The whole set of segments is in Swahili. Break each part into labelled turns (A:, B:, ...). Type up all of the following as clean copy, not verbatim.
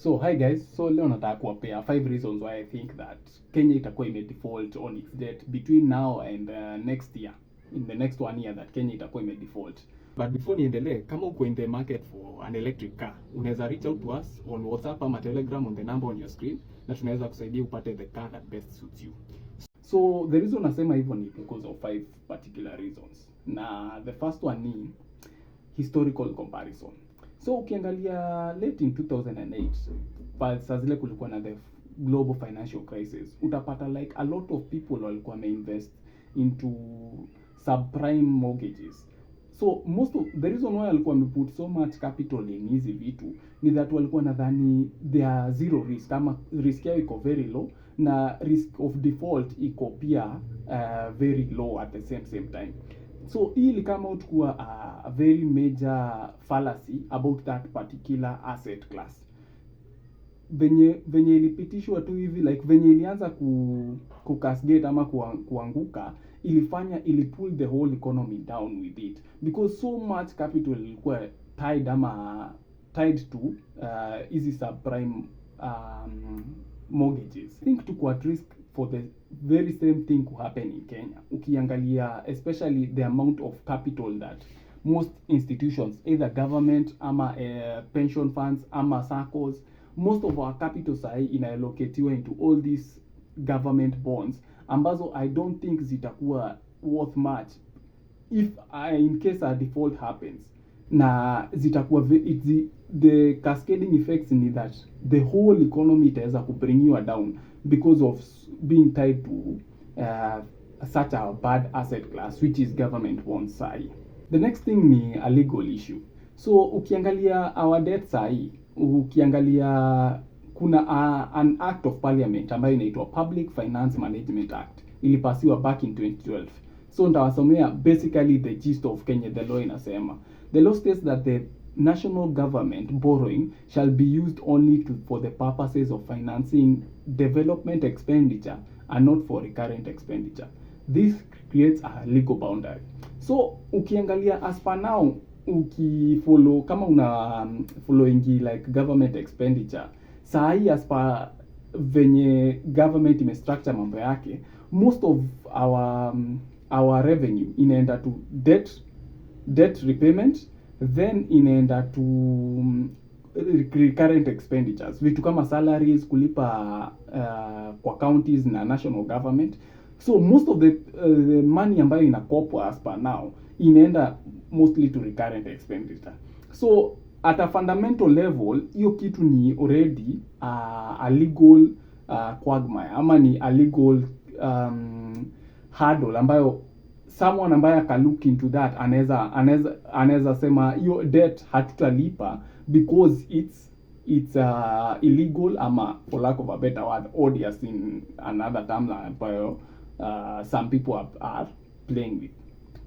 A: So hi guys, so leo nataka kuwapea 5 reasons why I think that Kenya itakuwa default on its debt between now and next year. In the next 1 year that Kenya itakuwa default. But before niendelee, kama uko in the market for an electric car, unaweza reach out to us on WhatsApp ama Telegram on the number on your screen na tunaweza kusaidia upate the car that best suits you. So the reason nasema hivyo ni because of 5 particular reasons. Na the first one ni historical comparison. So ukiangalia late in 2008 saa zile kulikuwa na the global financial crisis, utapata like a lot of people walikuwa wameinvest into subprime mortgages. So most of the reason why walikuwa wameput so much capital in hizi vitu ni that walikuwa nadhani they are zero risk, ama risk yao iko very low na risk of default iko pia very low at the same time. So hii ili come out kuwa a very major fallacy about that particular asset class. Venye ilipitishwa tu hivi, like venye ilianza cascade ama kuanguka, ili pull the whole economy down with it, because so much capital ilikuwa tied to easy subprime mortgages. I think tuko at risk for the very same thing to happen in Kenya. Ukiangalia especially the amount of capital that most institutions, either government ama pension funds ama SACCOs, most of our capital sahi inaallocatiwa into all these government bonds ambazo I don't think zitakuwa worth much if in case a default happens. Na zitakuwa the cascading effects ni that the whole economy itaweza kubringiwa down because of being tied to such a bad asset class which is government bonds sahi. The next thing ni a legal issue. So ukiangalia our debt sahi, ukiangalia kuna an act of parliament ambayo inaitwa Public Finance Management Act, ilipasiwa back in 2012. So ndawasomea basically the gist of Kenya. The law inasema, the law states that the national government borrowing shall be used only for the purposes of financing development expenditure and not for recurrent expenditure. This creates a legal boundary. So ukiangalia as per now, ukifollow kama una following like government expenditure sahi, as per venye government imestructure mambo yake, most of our revenue inaenda to debt repayment, then inaenda to recurrent expenditures, vitu kama salaries, kulipa kwa counties na national government. So most of the money ambayo inakopwa as per now inaenda mostly to recurrent expenditure. So at a fundamental level, hiyo kitu ni already a legal quagmire ama ni a legal hurdle ambayo someone ambaye can look into that anaweza sema hiyo debt hatutalipa because it's illegal, ama for lack of a better word odious in another term ambayo some people are playing with.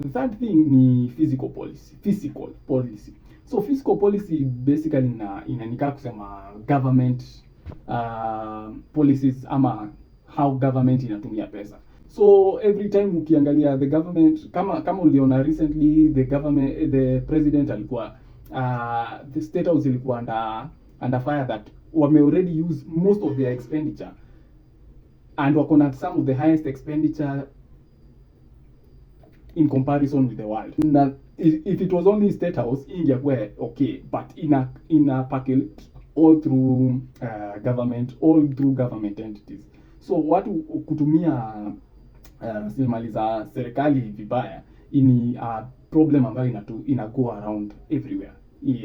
A: The third thing ni fiscal policy. So fiscal policy basically inanika kusema government policies ama how government inatumia pesa. So every time ukiangalia the government, kama uliona recently the president alikuwa the state house ilikuwa under fire that wame already use most of their expenditure and wako na some of the highest expenditure in comparison with the world. Na if it was only state house ingekuwa okay, but in a package all through government entities. So watu kutumia rasilimali za serikali vibaya ini problem ambayo ina go around everywhere,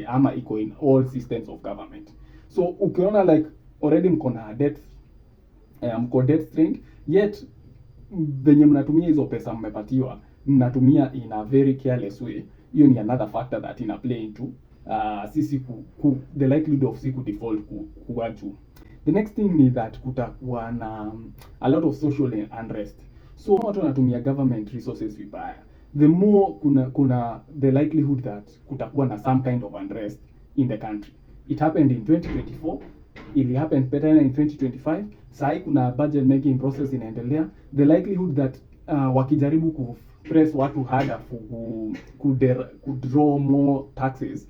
A: ama iko in all systems of government. So ukiona like already mko na debt strained, yet venye mnatumia hizo pesa mmepatiwa mnatumia in a very careless way, hiyo ni another factor that ina play into sisi the likelihood of siku default kuwa juu. The next thing ni that kutakuwa na a lot of social unrest. So watu wanatumia government resources vibaya, the more kuna the likelihood that kutakuwa na some kind of unrest in the country. It happened in 2024, it happened better in 2025. Sahi kuna budget making process inaendelea, the likelihood that wakijaribu kupress watu harder draw more taxes,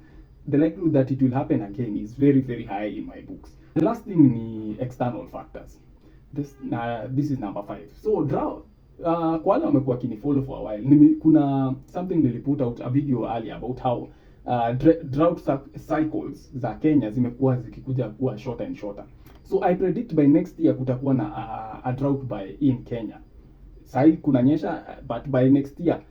A: the likelihood that it will happen again is very very high in my books. The last thing ni external factors. This is number 5. So drought, kwa wale wamekuwa kinifollow for a while, kuna something niliput out a video earlier about how drought cycles za Kenya zimekuwa zikikuja kuwa shorter and shorter. So I predict by next year kutakuwa na a drought in Kenya. Sahi kunanyesha, but by next year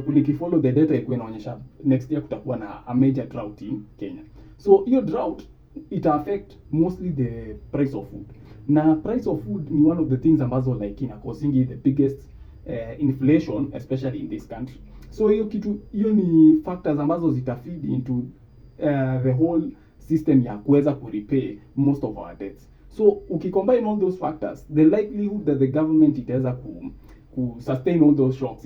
A: nikifollow the data ikuwa inaonyesha next year kutakuwa na a major drought in Kenya. So hiyo drought ita affect mostly the price of food. Na price of food ni one of the things ambazo like ina causing the biggest inflation especially in this country. So hiyo ni factors ambazo zita feed into the whole system ya kuweza kurepay most of our debts. So ukicombine all those factors, the likelihood that the government itaweza ku sustain all those shocks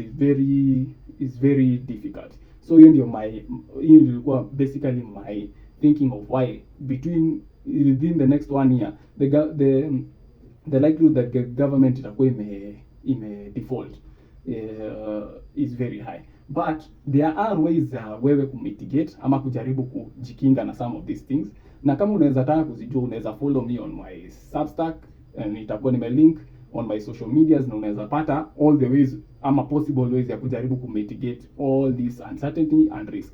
A: is very difficult. So hiyo ilikuwa basically my thinking of why within the next 1 year the likelihood that the government itakuwa ime default is very high. But there are ways wewe kumitigate ama kujaribu kujikinga na some of these things, na kama unaweza taka kuzijua unaweza follow me on my Substack, nitakuwa nimelink on my social medias, na unaweza pata all the ways ama possible ways ya kujaribu kumitigate all this uncertainty and risk.